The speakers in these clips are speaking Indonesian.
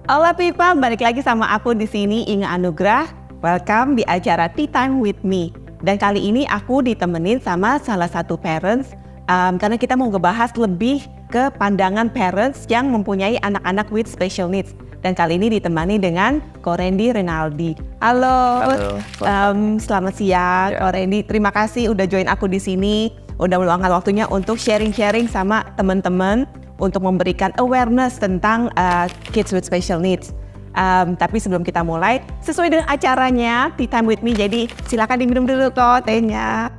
Hola Pipa, balik lagi sama aku di sini Inga Anugrah. Welcome di acara Tea Time with Me. Dan kali ini aku ditemenin sama salah satu parents karena kita mau ngebahas lebih ke pandangan parents yang mempunyai anak-anak with special needs. Dan kali ini ditemani dengan Ko Randy Rinaldi. Halo. Selamat siang Ko Randy. Terima kasih udah join aku di sini. Udah meluangkan waktunya untuk sharing-sharing sama teman-teman untuk memberikan awareness tentang kids with special needs. Tapi sebelum kita mulai, sesuai dengan acaranya Tea Time with Me, jadi silakan diminum dulu kok tehnya.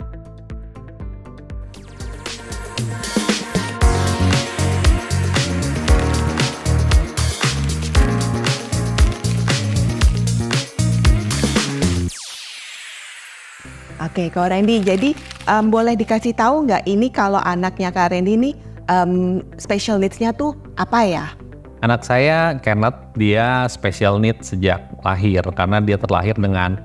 Oke, Kak Randy, jadi boleh dikasih tahu nggak ini kalau anaknya Kak Randy ini special needs-nya tuh apa ya? Anak saya, Kenneth, dia special needs sejak lahir karena dia terlahir dengan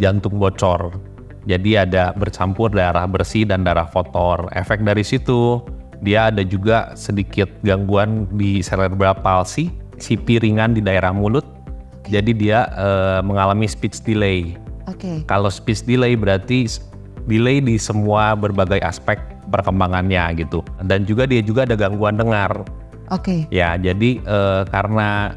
jantung bocor. Jadi ada bercampur darah bersih dan darah kotor. Efek dari situ, dia ada juga sedikit gangguan di cerebral palsy, CP ringan di daerah mulut. Jadi dia mengalami speech delay. Kalau speech delay berarti delay di semua berbagai aspek perkembangannya gitu, dan juga dia juga ada gangguan dengar. Ya, jadi karena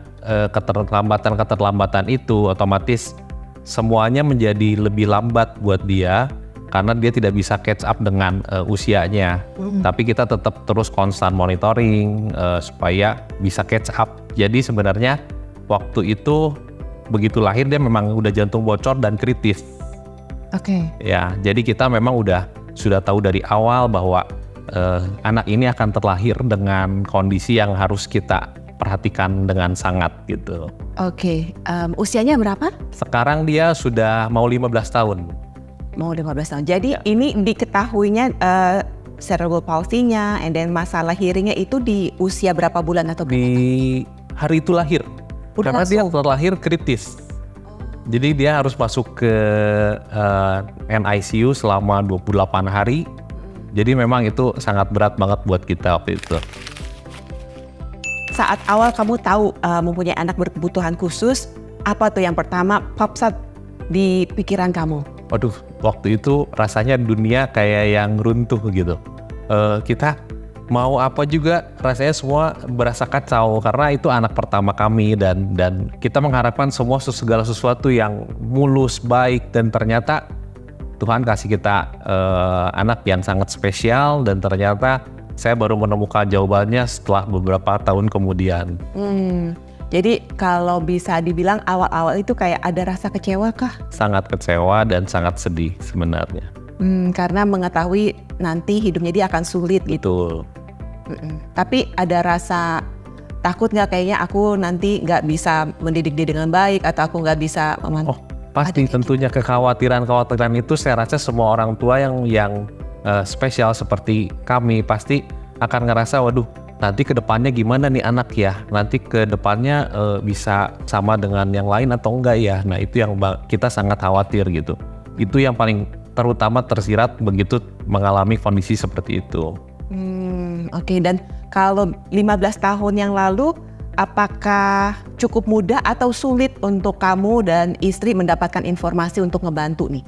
keterlambatan itu otomatis semuanya menjadi lebih lambat buat dia karena dia tidak bisa catch up dengan usianya. Tapi kita tetap terus constant monitoring supaya bisa catch up. Jadi sebenarnya waktu itu begitu lahir dia memang udah jantung bocor dan kritis. Ya, jadi kita memang sudah tahu dari awal bahwa anak ini akan terlahir dengan kondisi yang harus kita perhatikan dengan sangat gitu. Usianya berapa? Sekarang dia sudah mau 15 tahun. Mau 15 tahun. Jadi ini diketahuinya cerebral palsy-nya, and then masalah hearing-nya itu di usia berapa bulan atau berapa? Di hari itu lahir. Karena dia terlahir kritis. Jadi dia harus masuk ke NICU selama 28 hari. Jadi memang itu sangat berat banget buat kita waktu itu. Saat awal kamu tahu mempunyai anak berkebutuhan khusus, apa tuh yang pertama pops up di pikiran kamu? Waduh, waktu itu rasanya dunia kayak yang runtuh gitu. Kita mau apa juga rasanya semua berasa kacau karena itu anak pertama kami dan kita mengharapkan segala sesuatu yang mulus, baik, dan ternyata Tuhan kasih kita anak yang sangat spesial dan ternyata saya baru menemukan jawabannya setelah beberapa tahun kemudian. Jadi kalau bisa dibilang awal-awal itu kayak ada rasa kecewa kah? Sangat kecewa dan sangat sedih sebenarnya. Karena mengetahui nanti hidupnya dia akan sulit gitu. Betul. Tapi ada rasa takut nggak kayaknya aku nanti nggak bisa mendidik dia dengan baik atau aku nggak bisa memantau? Pasti tentunya kekhawatiran itu saya rasa semua orang tua yang spesial seperti kami pasti akan ngerasa waduh nanti ke depannya gimana nih anak ya, nanti ke depannya bisa sama dengan yang lain atau enggak ya. Nah itu yang kita sangat khawatir gitu. Itu yang paling terutama tersirat begitu mengalami kondisi seperti itu. Dan kalau 15 tahun yang lalu, apakah cukup mudah atau sulit untuk kamu dan istri mendapatkan informasi untuk ngebantu nih?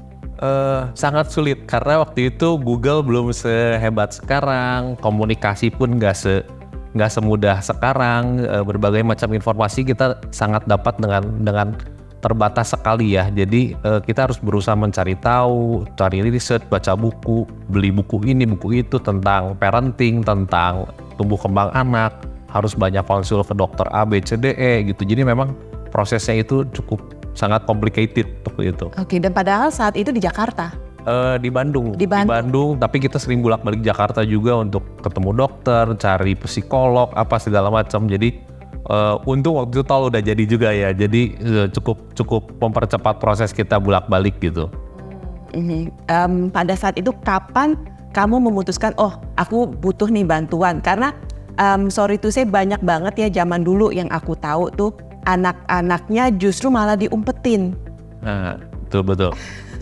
Sangat sulit karena waktu itu Google belum sehebat sekarang, komunikasi pun nggak semudah sekarang. Berbagai macam informasi kita sangat dapat dengan terbatas sekali ya. Jadi kita harus berusaha mencari tahu, cari research, baca buku, beli buku ini, buku itu tentang parenting, tentang tumbuh kembang anak, harus banyak konsul ke dokter A, B, C, D, E gitu. Jadi memang prosesnya itu cukup sangat complicated waktu itu. Dan padahal saat itu di Jakarta? Di Bandung. Di Bandung, tapi kita sering bolak-balik Jakarta juga untuk ketemu dokter, cari psikolog, apa segala macam. Jadi untung waktu itu tol udah jadi juga ya, jadi cukup mempercepat proses kita bolak-balik gitu. Pada saat itu kapan kamu memutuskan aku butuh nih bantuan? Karena sorry to say banyak banget ya zaman dulu yang aku tahu tuh anak-anaknya justru malah diumpetin. Nah, betul.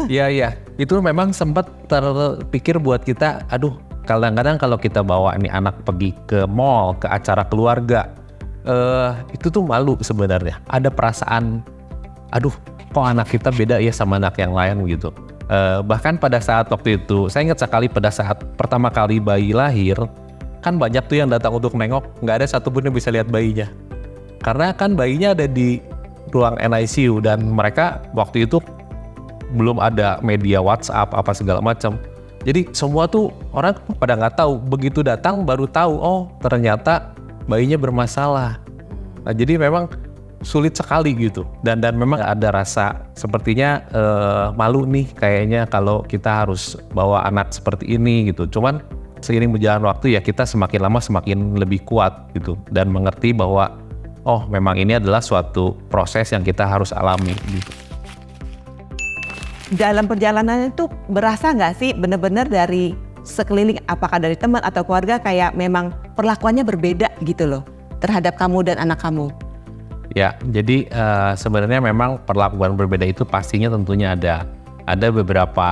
Iya, itu memang sempat terpikir buat kita, aduh kadang-kadang kalau kita bawa nih anak pergi ke mall, ke acara keluarga, itu tuh malu sebenarnya. Ada perasaan, aduh kok anak kita beda ya sama anak yang lain gitu. Bahkan pada saat waktu itu, saya ingat sekali pada saat pertama kali bayi lahir, kan banyak tuh yang datang untuk nengok, nggak ada satupun yang bisa lihat bayinya. Karena kan bayinya ada di ruang NICU dan mereka waktu itu belum ada media WhatsApp apa segala macam. Jadi semua tuh orang pada nggak tahu, begitu datang baru tahu, oh ternyata bayinya bermasalah. Nah jadi memang sulit sekali gitu dan memang ada rasa sepertinya malu nih kayaknya kalau kita harus bawa anak seperti ini gitu. Cuman seiring berjalan waktu ya kita semakin lama semakin lebih kuat gitu dan mengerti bahwa oh memang ini adalah suatu proses yang kita harus alami gitu. Dalam perjalanan itu berasa nggak sih benar-benar dari sekeliling, apakah dari teman atau keluarga kayak memang perlakuannya berbeda gitu loh terhadap kamu dan anak kamu? Ya, jadi sebenarnya memang perlakuan berbeda itu pastinya tentunya ada. Ada beberapa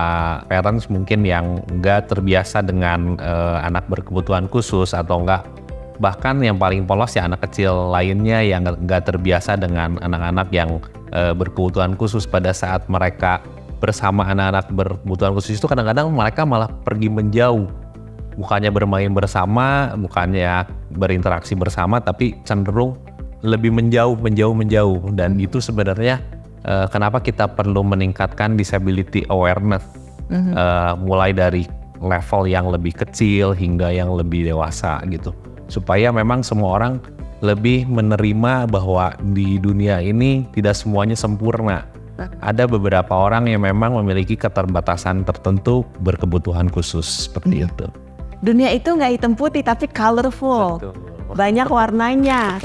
parents mungkin yang nggak terbiasa dengan anak berkebutuhan khusus atau enggak. Bahkan yang paling polos ya anak kecil lainnya yang nggak terbiasa dengan anak-anak yang berkebutuhan khusus. Pada saat mereka bersama anak-anak berkebutuhan khusus itu kadang-kadang mereka malah pergi menjauh. Bukannya bermain bersama, bukannya berinteraksi bersama, tapi cenderung lebih menjauh. Dan itu sebenarnya kenapa kita perlu meningkatkan disability awareness, mulai dari level yang lebih kecil hingga yang lebih dewasa gitu, supaya memang semua orang lebih menerima bahwa di dunia ini tidak semuanya sempurna. Ada beberapa orang yang memang memiliki keterbatasan tertentu berkebutuhan khusus seperti itu. Dunia itu nggak hitam putih tapi colorful. Betul. Banyak warnanya.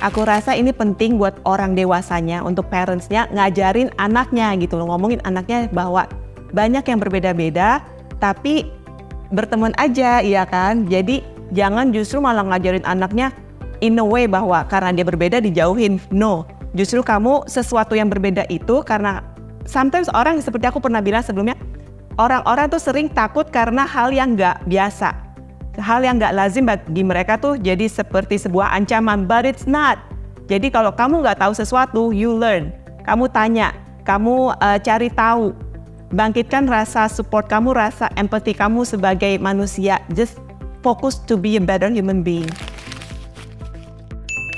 Aku rasa ini penting buat orang dewasanya, untuk parentsnya ngajarin anaknya gitu loh, ngomongin anaknya bahwa banyak yang berbeda-beda, tapi berteman aja, ya kan? Jadi jangan justru malah ngajarin anaknya in a way bahwa karena dia berbeda dijauhin. No, justru kamu sesuatu yang berbeda itu karena sometimes orang seperti aku pernah bilang sebelumnya, orang-orang tuh sering takut karena hal yang nggak biasa. Hal yang nggak lazim bagi mereka tuh jadi seperti sebuah ancaman, but it's not. Jadi kalau kamu nggak tahu sesuatu, you learn. Kamu tanya, kamu cari tahu. Bangkitkan rasa support kamu, rasa empati kamu sebagai manusia. Just focus to be a better human being.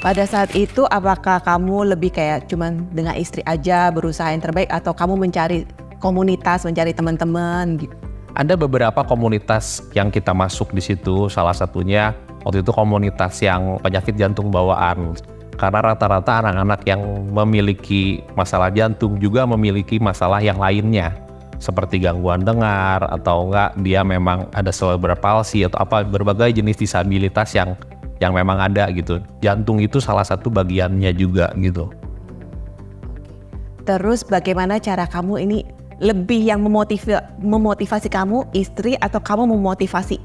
Pada saat itu, apakah kamu lebih kayak cuman dengan istri aja berusaha yang terbaik, atau kamu mencari komunitas, mencari teman-teman gitu? Ada beberapa komunitas yang kita masuk di situ, salah satunya waktu itu komunitas yang penyakit jantung bawaan. Karena rata-rata anak-anak yang memiliki masalah jantung juga memiliki masalah yang lainnya, seperti gangguan dengar atau enggak dia memang ada cerebral palsy atau apa, berbagai jenis disabilitas yang memang ada gitu. Jantung itu salah satu bagiannya juga gitu. Terus bagaimana cara kamu ini lebih yang memotivasi kamu, istri, atau kamu memotivasi?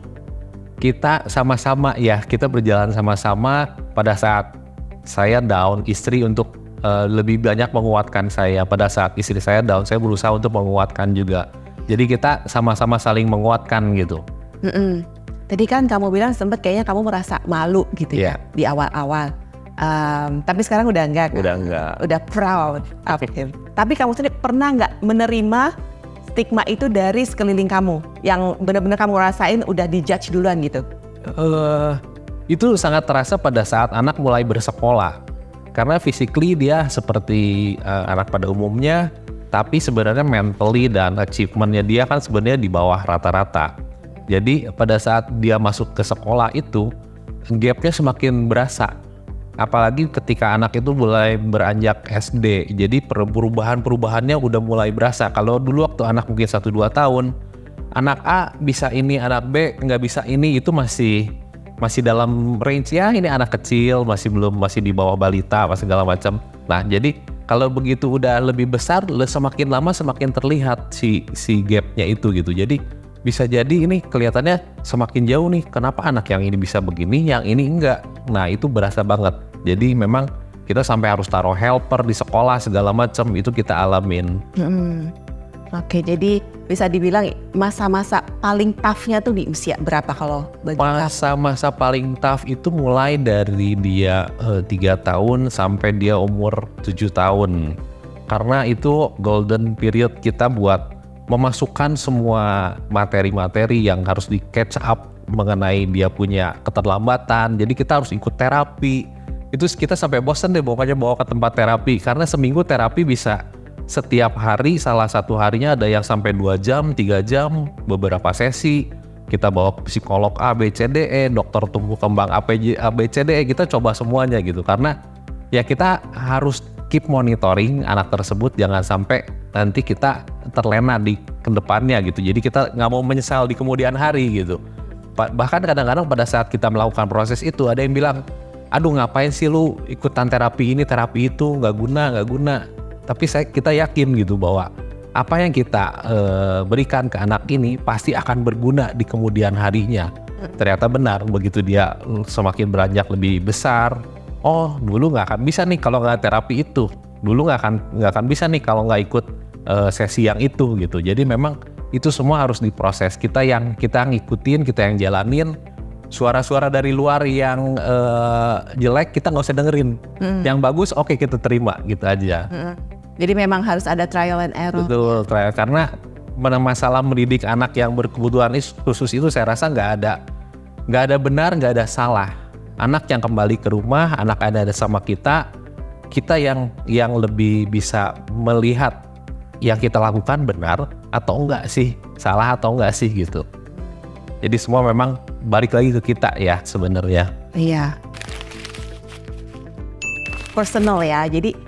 Kita sama-sama ya, kita berjalan sama-sama. Pada saat saya down, istri untuk lebih banyak menguatkan saya. Pada saat istri saya down, saya berusaha untuk menguatkan juga. Jadi kita sama-sama saling menguatkan gitu. Tadi kan kamu bilang sempat kayaknya kamu merasa malu gitu ya di awal-awal. Tapi sekarang udah enggak kan? Udah proud of him. Tapi kamu sendiri pernah nggak menerima stigma itu dari sekeliling kamu? Yang benar-benar kamu rasain udah dijudge duluan gitu? Itu sangat terasa pada saat anak mulai bersekolah. Karena physically dia seperti anak pada umumnya, tapi sebenarnya mentally dan achievementnya dia kan sebenarnya di bawah rata-rata. Jadi pada saat dia masuk ke sekolah itu, gapnya semakin berasa. Apalagi ketika anak itu mulai beranjak SD, jadi perubahannya udah mulai berasa. Kalau dulu waktu anak mungkin 1-2 tahun, anak A bisa ini, anak B nggak bisa ini, itu masih dalam range ya, ini anak kecil, masih di bawah balita, apa segala macam. Nah jadi kalau begitu udah lebih besar, semakin lama semakin terlihat si gapnya itu gitu. Jadi bisa jadi ini kelihatannya semakin jauh nih, kenapa anak yang ini bisa begini, yang ini enggak. Nah itu berasa banget. Jadi memang kita sampai harus taruh helper di sekolah segala macam, itu kita alamin. Oke, jadi bisa dibilang masa-masa paling tough-nya tuh di usia berapa kalau bagi kamu? Masa-masa paling tough itu mulai dari dia 3 tahun sampai dia umur 7 tahun. Karena itu golden period kita buat memasukkan semua materi-materi yang harus di catch up mengenai dia punya keterlambatan. Jadi kita harus ikut terapi. Itu kita sampai bosan deh pokoknya bawa ke tempat terapi. Karena seminggu terapi bisa setiap hari, salah satu harinya ada yang sampai 2 jam, 3 jam, beberapa sesi. Kita bawa ke psikolog A, B, C, D, E, dokter tumbuh kembang A, B, C, D, E, kita coba semuanya gitu. Karena ya kita harus keep monitoring anak tersebut, jangan sampai nanti kita terlena di kedepannya gitu. Jadi kita nggak mau menyesal di kemudian hari gitu. Bahkan kadang-kadang pada saat kita melakukan proses itu ada yang bilang, aduh ngapain sih lu ikutan terapi ini, terapi itu, nggak guna. Tapi kita yakin gitu bahwa apa yang kita berikan ke anak ini pasti akan berguna di kemudian harinya. Ternyata benar, begitu dia semakin beranjak lebih besar, oh dulu nggak akan bisa nih kalau nggak terapi itu, dulu nggak akan bisa nih kalau nggak ikut sesi yang itu gitu. Jadi memang itu semua harus diproses. Kita ngikutin, kita yang jalanin. Suara-suara dari luar yang jelek kita nggak usah dengerin. Yang bagus oke kita terima gitu aja. Jadi memang harus ada trial and error. Betul, trial, karena masalah mendidik anak yang berkebutuhan khusus itu saya rasa nggak ada benar, nggak ada salah. Anak yang kembali ke rumah, anak ada sama kita yang lebih bisa melihat yang kita lakukan benar atau enggak sih, salah atau enggak sih gitu. Jadi semua memang balik lagi ke kita ya sebenarnya. Iya. Personal ya, jadi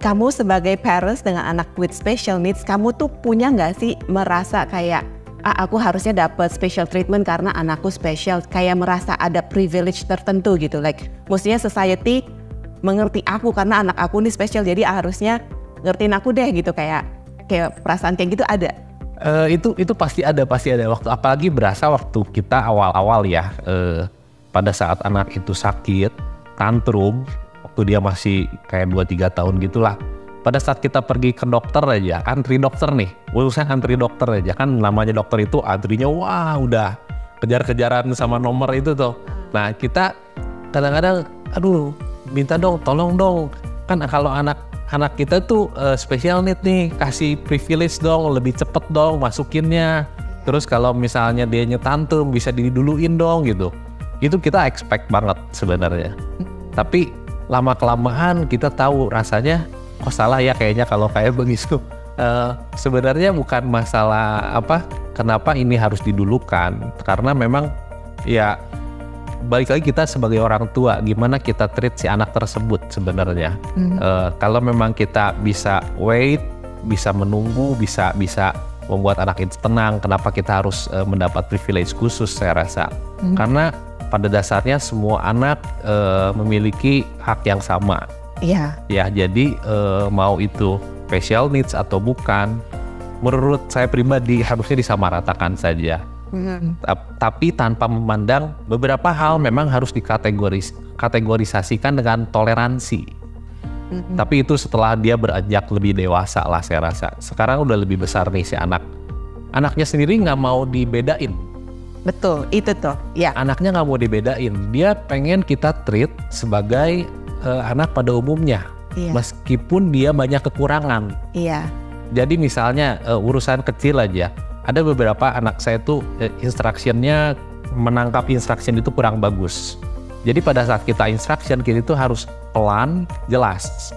kamu sebagai parents dengan anak with special needs, kamu tuh punya nggak sih merasa kayak, aku harusnya dapat special treatment karena anakku special, kayak merasa ada privilege tertentu gitu, like mestinya society mengerti aku karena anak aku nih special, jadi harusnya ngertiin aku deh gitu, kayak perasaan kayak gitu ada? Itu pasti ada waktu, apalagi berasa waktu kita awal-awal ya, pada saat anak itu sakit, tantrum, waktu dia masih kayak 2-3 tahun gitulah. Pada saat kita pergi ke dokter aja, antri dokter nih, urusan antri dokter aja, kan namanya dokter itu antrinya wah udah kejar-kejaran sama nomor itu tuh. Nah kita kadang-kadang aduh minta dong, tolong dong, kan kalau anak kita tuh special need nih, kasih privilege dong, lebih cepet dong masukinnya. Terus kalau misalnya dia tantrum bisa diduluin dong gitu. Itu kita expect banget sebenarnya. Tapi lama-kelamaan kita tahu rasanya kok salah ya kayaknya kalau kayak begitu. Sebenarnya bukan masalah kenapa ini harus didulukan, karena memang ya balik lagi kita sebagai orang tua gimana kita treat si anak tersebut sebenarnya. Kalau memang kita bisa wait, bisa menunggu, bisa membuat anak itu tenang, kenapa kita harus mendapat privilege khusus saya rasa. Karena pada dasarnya semua anak memiliki hak yang sama. Iya. Ya, jadi mau itu special needs atau bukan, menurut saya pribadi harusnya disamaratakan saja. Tapi tanpa memandang beberapa hal memang harus dikategorisasikan dengan toleransi. Tapi itu setelah dia beranjak lebih dewasa lah saya rasa. Sekarang udah lebih besar nih si anak. Anaknya sendiri nggak mau dibedain. Betul, itu tuh. Ya. Anaknya nggak mau dibedain. Dia pengen kita treat sebagai anak pada umumnya. Iya. Meskipun dia banyak kekurangan. Iya. Jadi misalnya urusan kecil aja. Ada beberapa anak saya tuh instructionnya, menangkap instruction itu kurang bagus. Jadi pada saat kita instruction, kita itu harus pelan, jelas.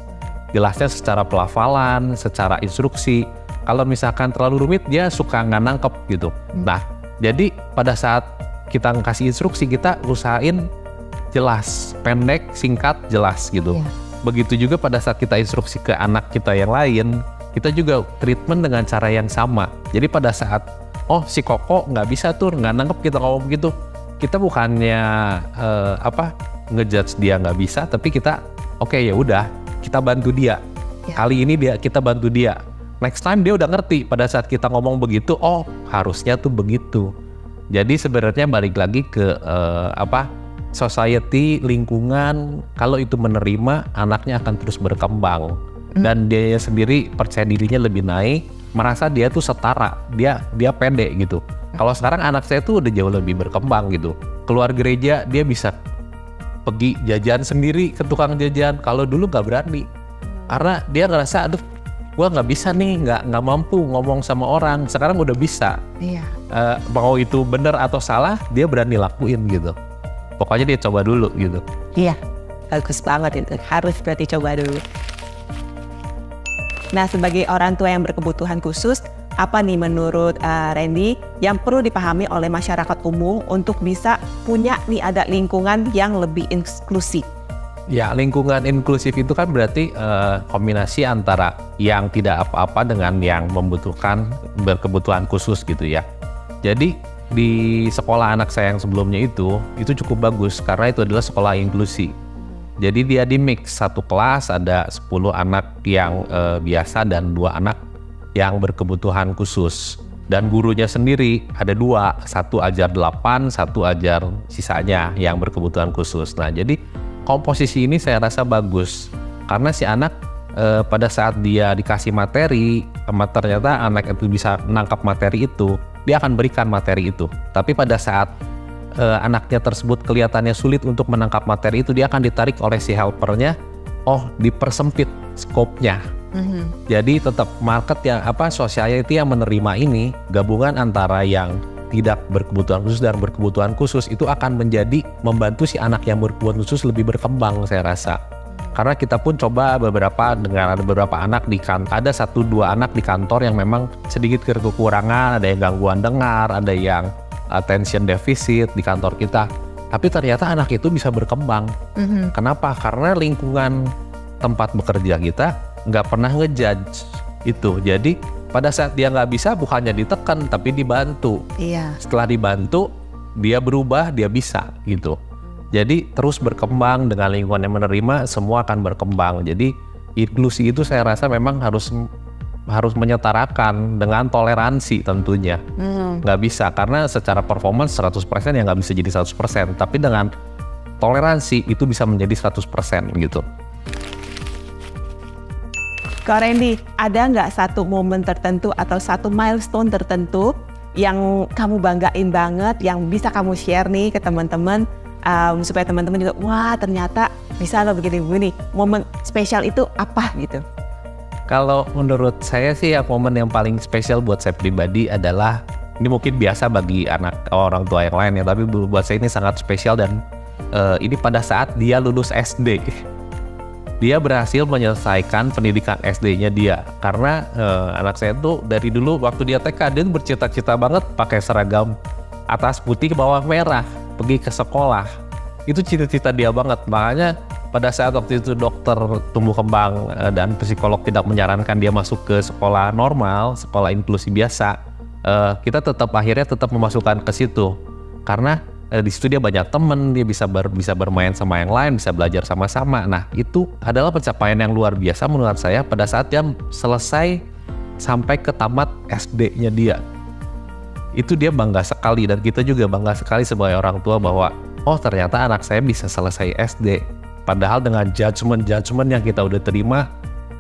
Jelasnya secara pelafalan, secara instruksi. Kalau misalkan terlalu rumit, dia suka nggak nangkep gitu. Nah, jadi pada saat kita ngasih instruksi, kita usahain jelas, pendek, singkat, jelas gitu. Yeah. Begitu juga pada saat kita instruksi ke anak kita yang lain, kita juga treatment dengan cara yang sama. Jadi pada saat, si Koko nggak bisa tuh, nggak nangkep kita ngomong begitu, kita bukannya ngejudge dia nggak bisa, tapi kita oke, ya udah, kita bantu dia. Yeah. Kali ini kita bantu dia. Next time dia udah ngerti pada saat kita ngomong begitu, harusnya tuh begitu. Jadi sebenarnya balik lagi ke society, lingkungan, kalau itu menerima, anaknya akan terus berkembang. Dan dia sendiri percaya dirinya lebih naik, merasa dia tuh setara, dia pede gitu. Kalau sekarang anak saya tuh udah jauh lebih berkembang gitu. Keluar gereja dia bisa pergi jajan sendiri ke tukang jajan. Kalau dulu nggak berani, karena dia ngerasa aduh gua nggak bisa nih, nggak mampu ngomong sama orang. Sekarang udah bisa. Iya. Mau itu benar atau salah dia berani lakuin gitu. Pokoknya dia coba dulu gitu. Iya, bagus banget itu. Harus berarti coba dulu. Nah, sebagai orang tua yang berkebutuhan khusus, apa nih menurut Randy yang perlu dipahami oleh masyarakat umum untuk bisa punya nih ada lingkungan yang lebih inklusif? Ya, lingkungan inklusif itu kan berarti kombinasi antara yang tidak apa-apa dengan yang membutuhkan berkebutuhan khusus gitu ya. Jadi di sekolah anak saya yang sebelumnya itu cukup bagus karena itu adalah sekolah inklusi. Jadi dia di mix, satu kelas ada 10 anak yang biasa dan 2 anak yang berkebutuhan khusus. Dan gurunya sendiri ada 2, satu ajar 8, satu ajar sisanya yang berkebutuhan khusus. Nah, jadi komposisi ini saya rasa bagus karena si anak pada saat dia dikasih materi, ternyata anak itu bisa menangkap materi itu, dia akan berikan materi itu. Tapi pada saat anaknya tersebut kelihatannya sulit untuk menangkap materi itu, dia akan ditarik oleh si helpernya, dipersempit skopnya. Jadi tetap market yang society yang menerima ini, gabungan antara yang tidak berkebutuhan khusus dan berkebutuhan khusus itu akan menjadi membantu si anak yang berkebutuhan khusus lebih berkembang saya rasa. Karena kita pun coba dengan ada beberapa anak ada 1-2 anak di kantor yang memang sedikit kekurangan, ada yang gangguan dengar, ada yang attention deficit di kantor kita. Tapi ternyata anak itu bisa berkembang. Kenapa? Karena lingkungan tempat bekerja kita nggak pernah ngejudge itu. Jadi pada saat dia nggak bisa bukannya ditekan tapi dibantu. Iya. Setelah dibantu dia berubah, dia bisa gitu. Jadi terus berkembang dengan lingkungan yang menerima, semua akan berkembang. Jadi inklusi itu saya rasa memang harus menyetarakan dengan toleransi tentunya. Nggak bisa, karena secara performance 100% ya nggak bisa jadi 100%. Tapi dengan toleransi itu bisa menjadi 100% gitu. Kak Randy, ada nggak satu momen tertentu atau satu milestone tertentu yang kamu banggain banget, yang bisa kamu share nih ke teman-teman, supaya teman-teman juga, wah ternyata bisa loh begini-begini. Momen spesial itu apa gitu? Kalau menurut saya sih momen yang paling spesial buat saya pribadi adalah, ini mungkin biasa bagi orang tua yang lain ya, tapi buat saya ini sangat spesial dan ini pada saat dia lulus SD. Dia berhasil menyelesaikan pendidikan SD-nya dia. Karena anak saya tuh dari dulu waktu dia TK, dia bercita-cita banget pakai seragam atas putih bawah merah, pergi ke sekolah. Itu cita-cita dia banget. Makanya pada saat waktu itu dokter tumbuh kembang dan psikolog tidak menyarankan dia masuk ke sekolah normal, sekolah inklusi biasa, kita akhirnya tetap memasukkan ke situ. Karena di situ dia banyak temen, dia bisa bermain sama yang lain, bisa belajar sama-sama. Nah, itu adalah pencapaian yang luar biasa menurut saya pada saat dia selesai sampai ke tamat SD-nya dia. Itu dia bangga sekali, dan kita juga bangga sekali sebagai orang tua bahwa ternyata anak saya bisa selesai SD. Padahal dengan judgement yang kita udah terima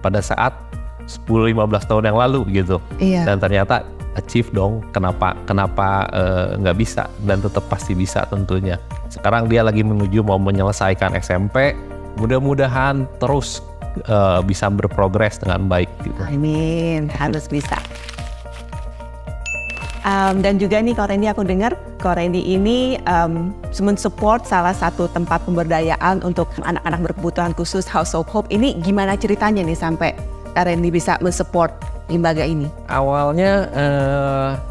pada saat 10-15 tahun yang lalu gitu. Iya. Dan ternyata achieve dong, kenapa nggak bisa, dan tetap pasti bisa tentunya. Sekarang dia lagi menuju mau menyelesaikan SMP, mudah-mudahan terus bisa berprogres dengan baik gitu. Amin, harus bisa. Dan juga nih Kak Randy, aku dengar Kak Randy ini mensupport salah satu tempat pemberdayaan untuk anak-anak berkebutuhan khusus, House of Hope. Ini gimana ceritanya nih sampai Kak Randy bisa mensupport lembaga ini? Awalnya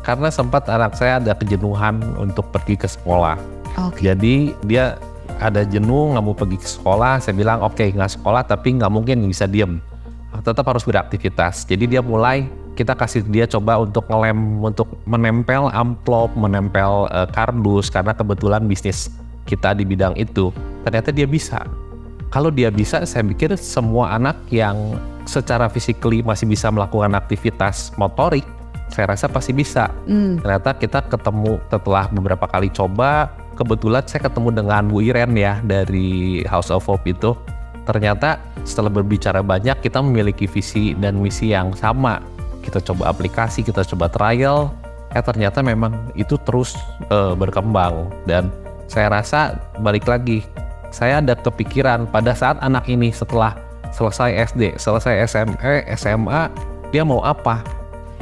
karena sempat anak saya ada kejenuhan untuk pergi ke sekolah. Jadi dia ada jenuh, nggak mau pergi ke sekolah. Saya bilang oke, nggak sekolah tapi nggak mungkin bisa diem, tetap harus beraktivitas. Jadi dia kita kasih dia coba untuk menempel amplop, menempel kardus, karena kebetulan bisnis kita di bidang itu. Ternyata dia bisa. Kalau dia bisa, saya pikir semua anak yang secara physically masih bisa melakukan aktivitas motorik, saya rasa pasti bisa. Ternyata kita ketemu setelah beberapa kali coba, kebetulan saya ketemu dengan Bu Iren ya dari House of Hope itu. Ternyata setelah berbicara banyak, kita memiliki visi dan misi yang sama. kita coba aplikasi, kita coba trial, ternyata memang itu terus berkembang. Dan saya rasa balik lagi, saya ada kepikiran pada saat anak ini setelah selesai SD, selesai SMA, dia mau apa?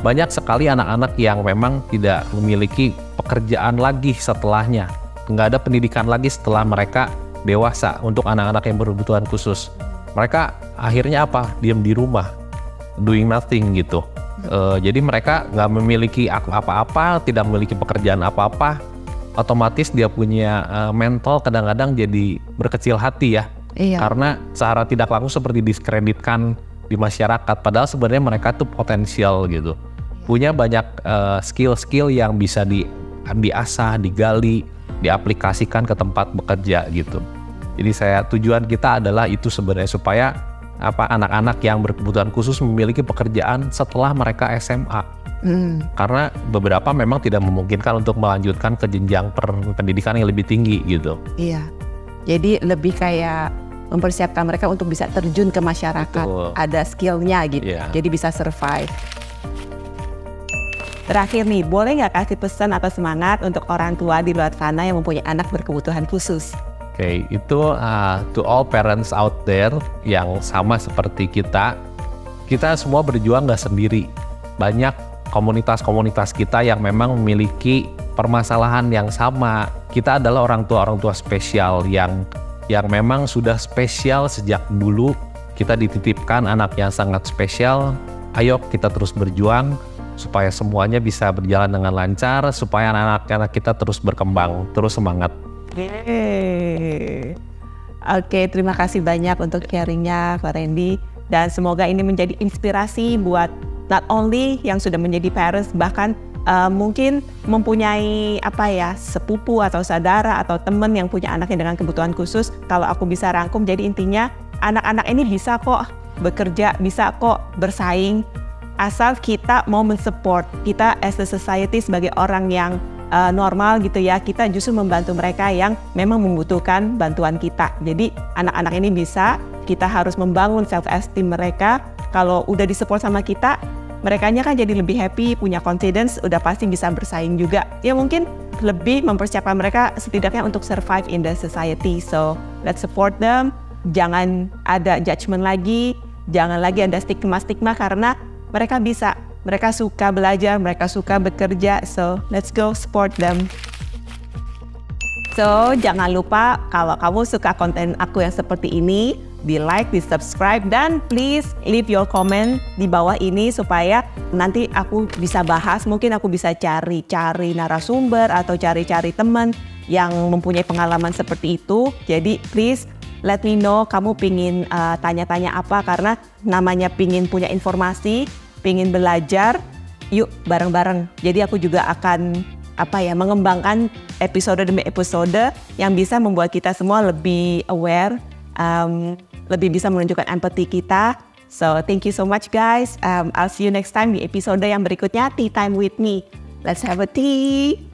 Banyak sekali anak-anak yang memang tidak memiliki pekerjaan lagi setelahnya, nggak ada pendidikan lagi setelah mereka dewasa. Untuk anak-anak yang berkebutuhan khusus, mereka akhirnya apa? Diam di rumah, doing nothing gitu. Jadi mereka nggak memiliki apa-apa, tidak memiliki pekerjaan apa-apa, otomatis dia punya mental kadang-kadang jadi berkecil hati ya. Iya. Karena secara tidak langsung seperti diskreditkan di masyarakat, padahal sebenarnya mereka tuh potensial gitu. Punya banyak skill-skill yang bisa diasah, digali, diaplikasikan ke tempat bekerja gitu. Jadi tujuan kita adalah itu sebenarnya, supaya anak-anak yang berkebutuhan khusus memiliki pekerjaan setelah mereka SMA. Karena beberapa memang tidak memungkinkan untuk melanjutkan ke jenjang pendidikan yang lebih tinggi gitu. Iya. Jadi lebih kayak mempersiapkan mereka untuk bisa terjun ke masyarakat. Betul. Ada skillnya gitu. Iya. Jadi bisa survive. Terakhir nih, boleh nggak kasih pesan atau semangat untuk orang tua di luar sana yang mempunyai anak berkebutuhan khusus? Oke, itu to all parents out there yang sama seperti kita semua berjuang nggak sendiri. Banyak komunitas-komunitas kita yang memang memiliki permasalahan yang sama. Kita adalah orang tua spesial yang memang sudah spesial sejak dulu. Kita dititipkan anak yang sangat spesial. Ayo kita terus berjuang supaya semuanya bisa berjalan dengan lancar, supaya anak-anak kita terus berkembang, terus semangat. Oke, terima kasih banyak untuk sharingnya Pak Randy, dan semoga ini menjadi inspirasi buat not only yang sudah menjadi parents, bahkan mungkin mempunyai sepupu atau saudara atau teman yang punya anak yang dengan kebutuhan khusus. Kalau aku bisa rangkum, jadi intinya anak-anak ini bisa kok bekerja, bisa kok bersaing, asal kita mau mensupport. Kita as a society sebagai orang yang normal gitu ya, kita justru membantu mereka yang memang membutuhkan bantuan kita. Jadi anak-anak ini bisa, kita harus membangun self esteem mereka. Kalau udah disupport sama kita, merekanya kan jadi lebih happy, punya confidence, udah pasti bisa bersaing juga. Ya mungkin lebih mempersiapkan mereka setidaknya untuk survive in the society. So let's support them. Jangan ada judgment lagi, jangan lagi ada stigma-stigma, karena mereka bisa, mereka suka belajar, mereka suka bekerja. So let's go support them. So jangan lupa, kalau kamu suka konten aku yang seperti ini, di like, di subscribe, dan please leave your comment di bawah ini supaya nanti aku bisa bahas. Mungkin aku bisa cari narasumber atau cari teman yang mempunyai pengalaman seperti itu. Jadi please let me know kamu pingin tanya-tanya apa, karena namanya pingin punya informasi, pingin belajar, yuk bareng-bareng. Jadi aku juga akan mengembangkan episode demi episode yang bisa membuat kita semua lebih aware, lebih bisa menunjukkan empathy kita. So thank you so much guys. I'll see you next time di episode yang berikutnya, Tea Time with Me. Let's have a tea.